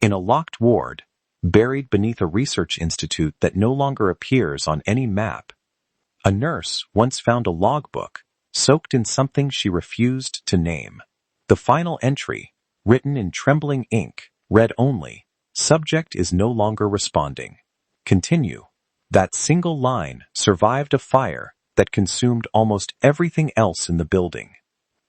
In a locked ward, buried beneath a research institute that no longer appears on any map, a nurse once found a logbook soaked in something she refused to name. The final entry, written in trembling ink, read only, "Subject is no longer responding. Continue." That single line survived a fire that consumed almost everything else in the building.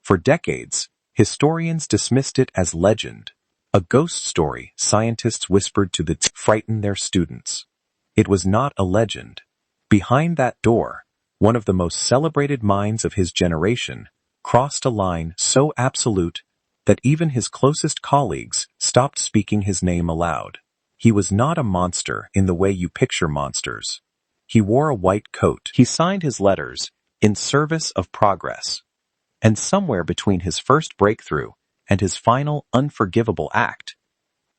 For decades, historians dismissed it as legend, a ghost story scientists whispered to frighten their students. It was not a legend. Behind that door, one of the most celebrated minds of his generation crossed a line so absolute that even his closest colleagues stopped speaking his name aloud. He was not a monster in the way you picture monsters. He wore a white coat. He signed his letters, "In service of progress." And somewhere between his first breakthrough and his final unforgivable act,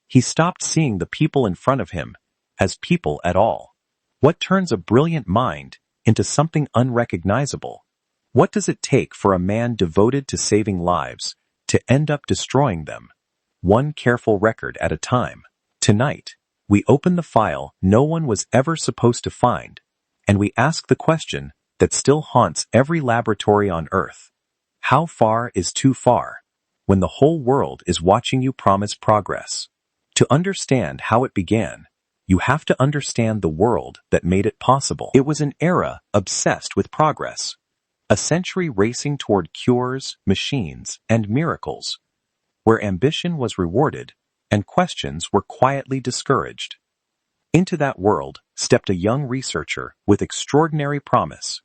he stopped seeing the people in front of him as people at all. What turns a brilliant mind into something unrecognizable? What does it take for a man devoted to saving lives to end up destroying them, one careful record at a time? Tonight, we open the file no one was ever supposed to find, and we ask the question that still haunts every laboratory on Earth. How far is too far, when the whole world is watching you promise progress? To understand how it began, you have to understand the world that made it possible. It was an era obsessed with progress, a century racing toward cures, machines, and miracles, where ambition was rewarded and questions were quietly discouraged. Into that world stepped a young researcher with extraordinary promise.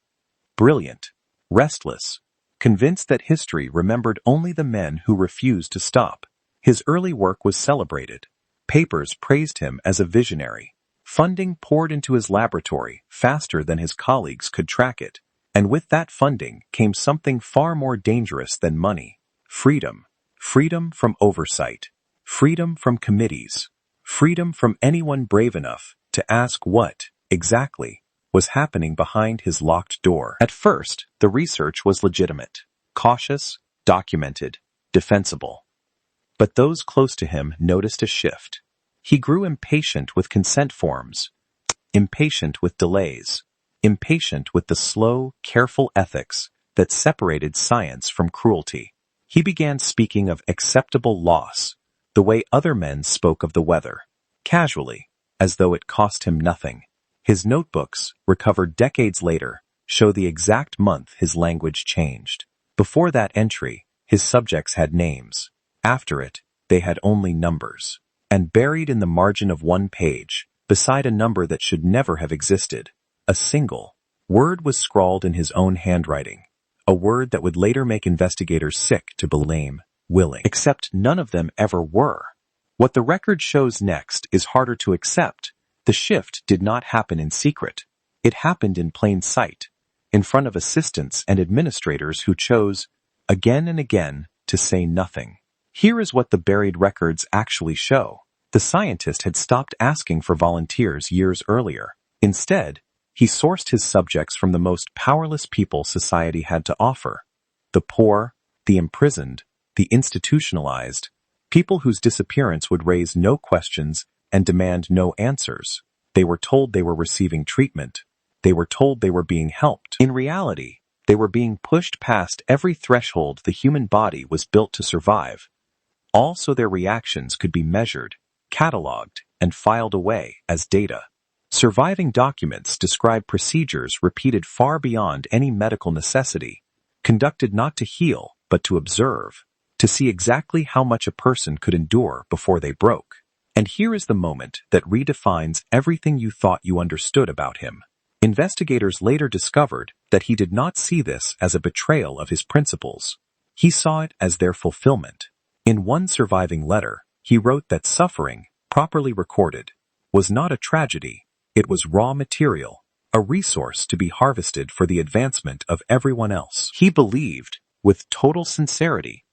Brilliant, restless, convinced that history remembered only the men who refused to stop. His early work was celebrated. Papers praised him as a visionary. Funding poured into his laboratory faster than his colleagues could track it. And with that funding came something far more dangerous than money. Freedom. Freedom from oversight. Freedom from committees. Freedom from anyone brave enough to ask what, exactly, was happening behind his locked door. At first, the research was legitimate, cautious, documented, defensible. But those close to him noticed a shift. He grew impatient with consent forms, impatient with delays, impatient with the slow, careful ethics that separated science from cruelty. He began speaking of acceptable loss, the way other men spoke of the weather, casually, as though it cost him nothing. His notebooks, recovered decades later, show the exact month his language changed. Before that entry, his subjects had names. After it, they had only numbers. And buried in the margin of one page, beside a number that should never have existed, a single word was scrawled in his own handwriting, a word that would later make investigators sick to blame, willing. Except none of them ever were. What the record shows next is harder to accept. The shift did not happen in secret. It happened in plain sight, in front of assistants and administrators who chose, again and again, to say nothing. Here is what the buried records actually show. The scientist had stopped asking for volunteers years earlier. Instead, he sourced his subjects from the most powerless people society had to offer. The poor, the imprisoned, the institutionalized, people whose disappearance would raise no questions and demand no answers. They were told they were receiving treatment. They were told they were being helped. In reality, they were being pushed past every threshold the human body was built to survive, all so their reactions could be measured, cataloged, and filed away as data. Surviving documents describe procedures repeated far beyond any medical necessity, conducted not to heal, but to observe, to see exactly how much a person could endure before they broke. And here is the moment that redefines everything you thought you understood about him. Investigators later discovered that he did not see this as a betrayal of his principles. He saw it as their fulfillment. In one surviving letter, he wrote that suffering, properly recorded, was not a tragedy. It was raw material, a resource to be harvested for the advancement of everyone else. He believed, with total sincerity,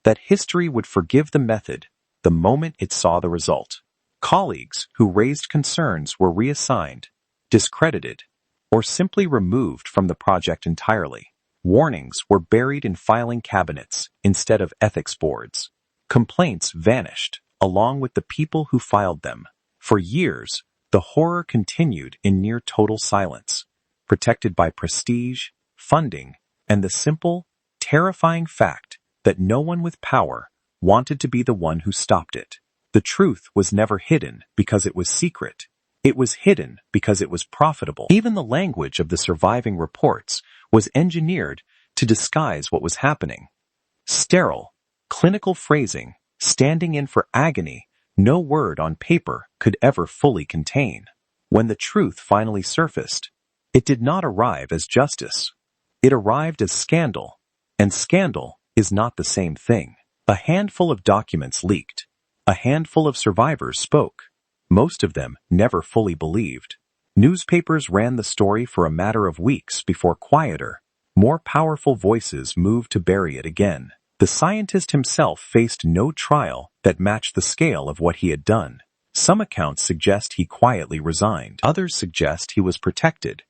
that history would forgive the method the moment it saw the result. Colleagues who raised concerns were reassigned, discredited, or simply removed from the project entirely. Warnings were buried in filing cabinets instead of ethics boards. Complaints vanished, along with the people who filed them. For years, the horror continued in near total silence, protected by prestige, funding, and the simple, terrifying fact that no one with power wanted to be the one who stopped it. The truth was never hidden because it was secret. It was hidden because it was profitable. Even the language of the surviving reports was engineered to disguise what was happening. Sterile, clinical phrasing, standing in for agony no word on paper could ever fully contain. When the truth finally surfaced, it did not arrive as justice. It arrived as scandal, and scandal is not the same thing. A handful of documents leaked. A handful of survivors spoke. Most of them never fully believed. Newspapers ran the story for a matter of weeks before quieter, more powerful voices moved to bury it again. The scientist himself faced no trial that matched the scale of what he had done. Some accounts suggest he quietly resigned. Others suggest he was protected,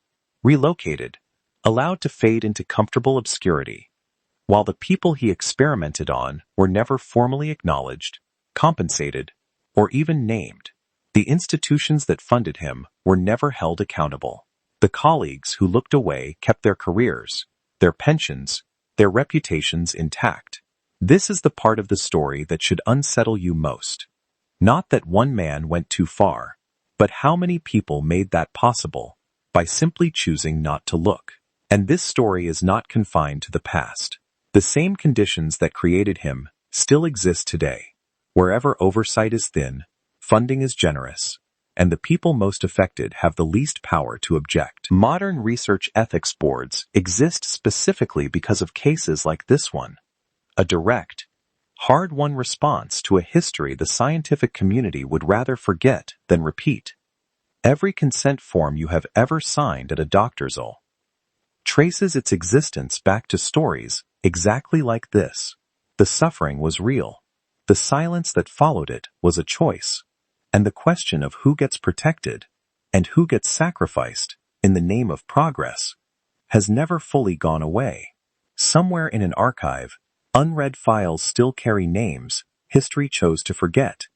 relocated, allowed to fade into comfortable obscurity, while the people he experimented on were never formally acknowledged, compensated, or even named. The institutions that funded him were never held accountable. The colleagues who looked away kept their careers, their pensions, their reputations intact. This is the part of the story that should unsettle you most. Not that one man went too far, but how many people made that possible by simply choosing not to look. And this story is not confined to the past. The same conditions that created him still exist today. Wherever oversight is thin, funding is generous, and the people most affected have the least power to object. Modern research ethics boards exist specifically because of cases like this one. A direct, hard-won response to a history the scientific community would rather forget than repeat. Every consent form you have ever signed at a doctor's office traces its existence back to stories exactly like this. The suffering was real. The silence that followed it was a choice. And the question of who gets protected and who gets sacrificed in the name of progress has never fully gone away. Somewhere in an archive, unread files still carry names history chose to forget,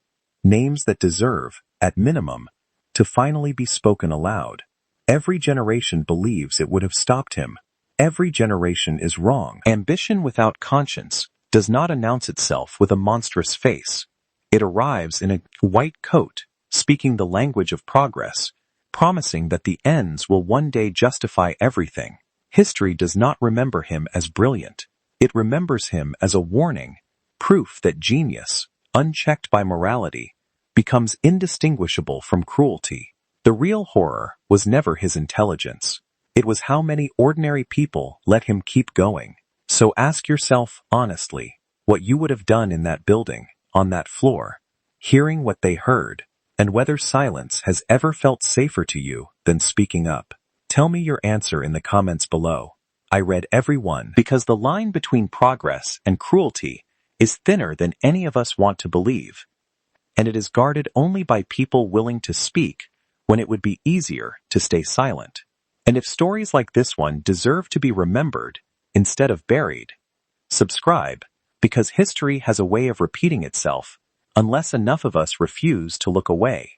names that deserve, at minimum, to finally be spoken aloud. Every generation believes it would have stopped him. Every generation is wrong. Ambition without conscience does not announce itself with a monstrous face. It arrives in a white coat, speaking the language of progress, promising that the ends will one day justify everything. History does not remember him as brilliant. It remembers him as a warning, proof that genius, unchecked by morality, becomes indistinguishable from cruelty. The real horror was never his intelligence. It was how many ordinary people let him keep going. So ask yourself honestly what you would have done in that building, on that floor, hearing what they heard, and whether silence has ever felt safer to you than speaking up. Tell me your answer in the comments below. I read every one because the line between progress and cruelty is thinner than any of us want to believe, and it is guarded only by people willing to speak when it would be easier to stay silent. And if stories like this one deserve to be remembered instead of buried, subscribe, because history has a way of repeating itself unless enough of us refuse to look away.